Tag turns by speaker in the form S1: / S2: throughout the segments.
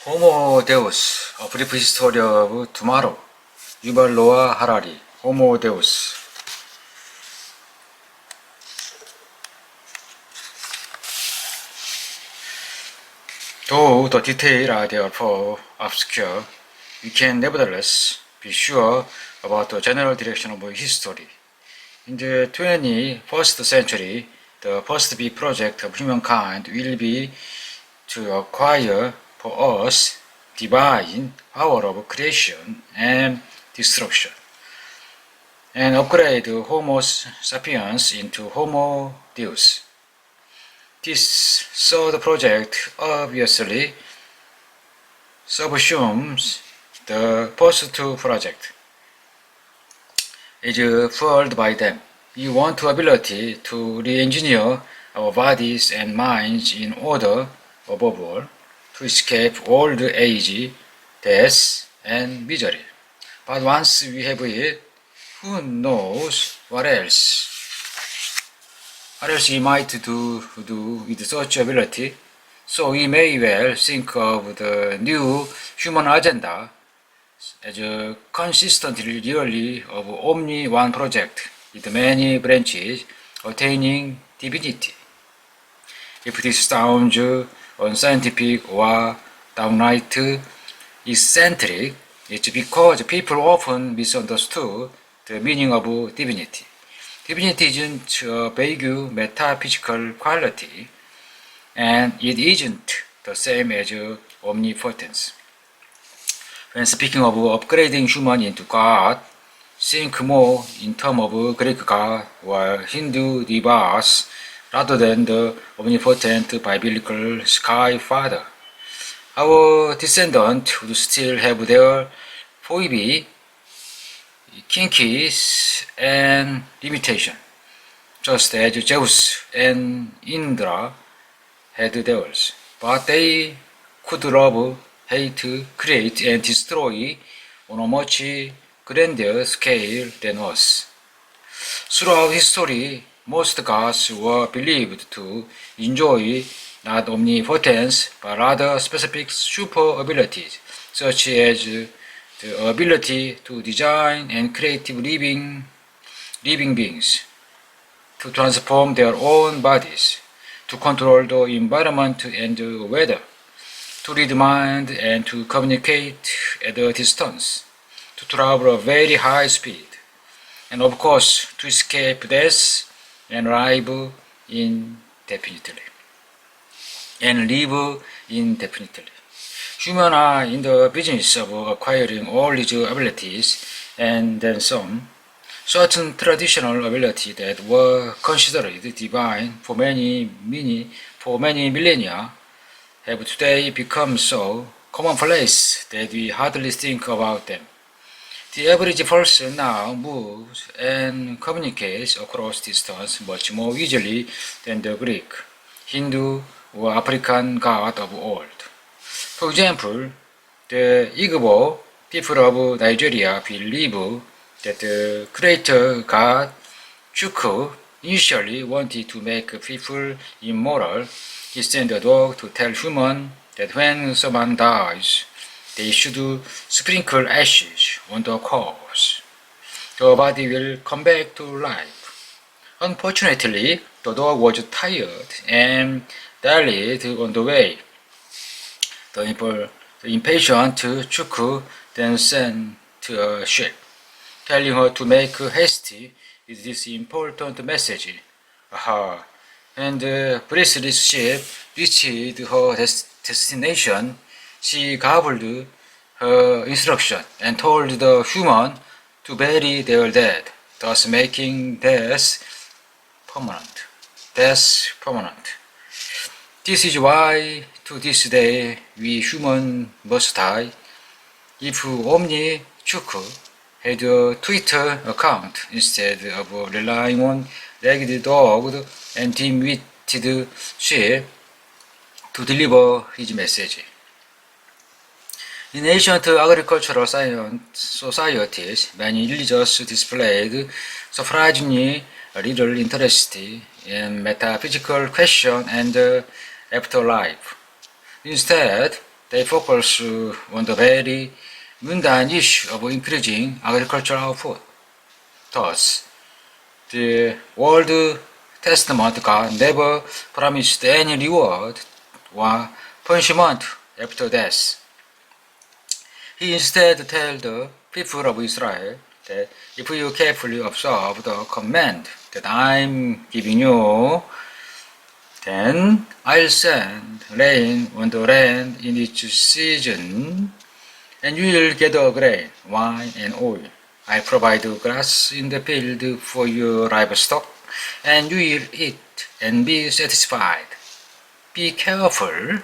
S1: Homo Deus, A Brief History of Tomorrow. 유발 노아 하라리, Homo Deus. Though the details are therefore obscure, we can nevertheless be sure about the general direction of history. In the 21st century, the first big project of humankind will be to acquire for us divine power of creation and destruction, and upgrade Homo sapiens into Homo Deus. This third project obviously subsumes the first two projects. Is fueled by them. We want the ability to re-engineer our bodies and minds in order, above all, to escape old age, death, and misery. But once we have it, who knows what else? What else we might do with such ability? So we may well think of the new human agenda as a consistently really of Omni One project with many branches attaining divinity. If this sounds unscientific or downright eccentric, it's because people often misunderstood the meaning of divinity. Divinity isn't a vague metaphysical quality, and it isn't the same as omnipotence. When speaking of upgrading human into God, think more in terms of Greek God or Hindu devas rather than the omnipotent biblical sky father. Our descendants would still have their foibi, kinkies, and limitation, just as Zeus and Indra had theirs, but they could love, hate, create, and destroy on a much grander scale than us. Throughout history, most gods were believed to enjoy not omnipotence, but rather specific super abilities, such as the ability to design and create living beings, to transform their own bodies, to control the environment and the weather, to read mind and to communicate at a distance, to travel at a very high speed, and of course to escape death and live indefinitely. Humans are in the business of acquiring all these abilities and then some. Certain traditional abilities that were considered divine for many millennia have today become so commonplace that we hardly think about them. The average person now moves and communicates across distance much more easily than the Greek, Hindu, or African god of old. For example, the Igbo people of Nigeria believe that the creator god Chukwu initially wanted to make people immortal. He sent a dog to tell humans that when someone dies, they should sprinkle ashes on the corpse. The body will come back to life. Unfortunately, the dog was tired and died on the way. The impatient Chukwu then sent a ship, telling her to make hasty with this important message. Aha! When the breathless ship reached her destination, she garbled her instruction and told the human to bury their dead, thus making death permanent. This is why to this day we humans must die. If Omni Chukwu had a Twitter account instead of relying on ragged dog and dim-witted ship to deliver his message. In ancient agricultural societies, many religions displayed surprisingly little interest in metaphysical questions and afterlife. Instead, they focus on the very mundane issue of increasing agricultural output. Thus, the Old Testament God never promised any reward or punishment after death. He instead tells the people of Israel that if you carefully observe the command that I'm giving you, then I'll send rain on the land in its season, and you will gather grain, wine, and oil. I provide grass in the field for your livestock, and you will eat and be satisfied. Be careful,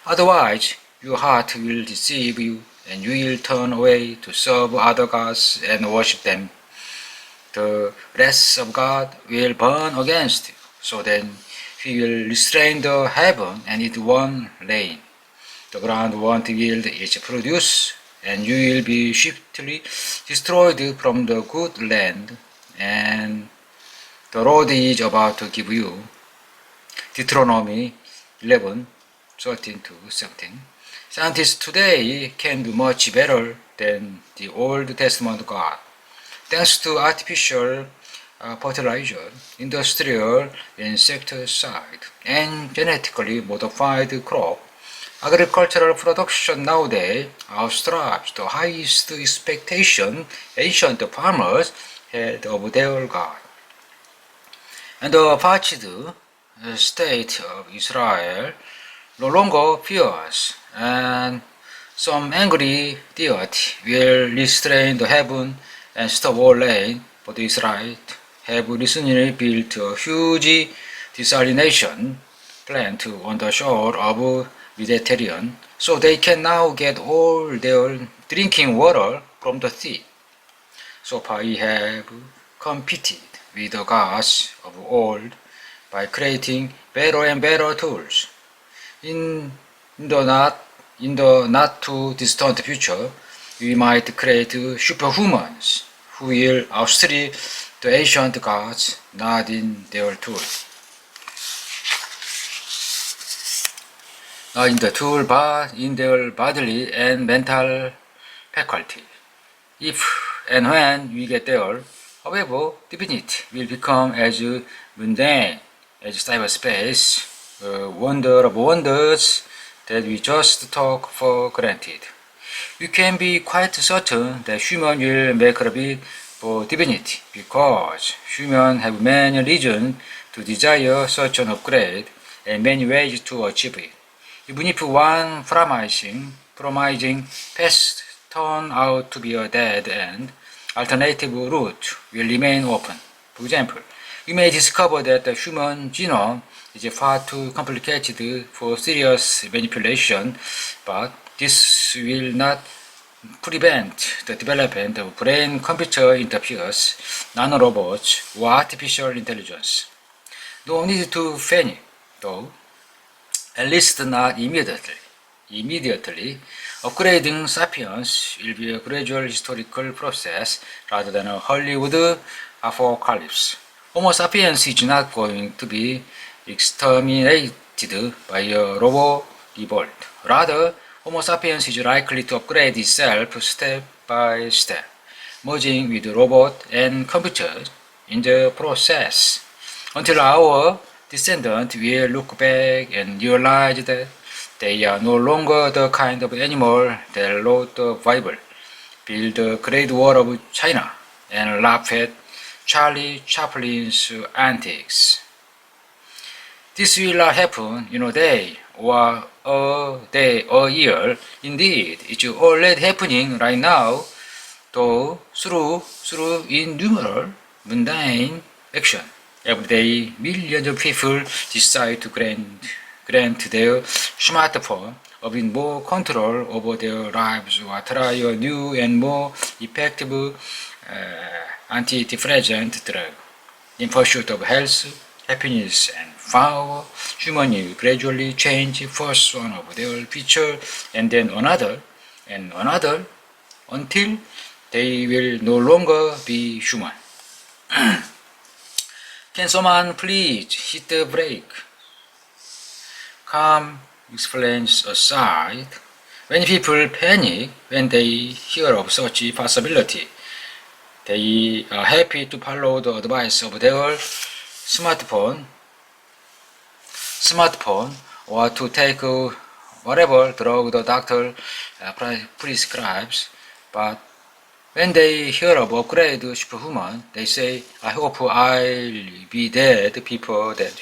S1: otherwise your heart will deceive you, and you will turn away to serve other gods and worship them. The wrath of God will burn against you, so then He will restrain the heaven and it won't rain. The ground won't yield its produce, and you will be swiftly destroyed from the good land, and the Lord is about to give you. Deuteronomy 11:13-17. Scientists today can do much better than the Old Testament God. Thanks to artificial fertilizer, industrial insecticide, and genetically modified crop, agricultural production nowadays outstrips the highest expectation ancient farmers had of their God. And the parched state of Israel no longer fears, and some angry deity will restrain the heaven and stop all rain, but the Israelites have recently built a huge desalination plant on the shore of Mediterranean, so they can now get all their drinking water from the sea. So far we have competed with the gods of old by creating better and better tools. In the not too distant future, we might create superhumans who will outstrip the ancient gods, not in their tools. Not in the tool, but in their bodily and mental faculty. If and when we get there, however, divinity will become as mundane as cyberspace, a wonder of wonders that we just take for granted. We can be quite certain that humans will make a bid for divinity because humans have many reasons to desire such an upgrade and many ways to achieve it. Even if one promising path turns out to be a dead end, alternative route will remain open. For example, we may discover that the human genome is far too complicated for serious manipulation, but this will not prevent the development of brain-computer interface, nanorobots, or artificial intelligence. No need to panic, though, at least not immediately. Upgrading sapiens will be a gradual historical process rather than a Hollywood apocalypse. Homo sapiens is not going to be exterminated by a robot revolt. Rather, Homo sapiens is likely to upgrade itself step by step, merging with robots and computers in the process, until our descendants will look back and realize that they are no longer the kind of animal that wrote the Bible, built the Great Wall of China, and laugh at Charlie Chaplin's antics. This will not happen in a day or a year. Indeed, it's already happening right now, though through innumerable mundane action. Every day, millions of people decide to grant their smartphone a bit more control over their lives or try a new and more effective antidepressant drug. In pursuit of health, happiness, and power, humans will gradually change first one of their features and then another and another until they will no longer be human. Can someone please hit the brake? Calm explains aside, Many people panic when they hear of such a possibility. They are happy to follow the advice of their smartphone or to take whatever drug the doctor prescribes. But when they hear of upgrade superhuman, they say, I hope I'll be dead before that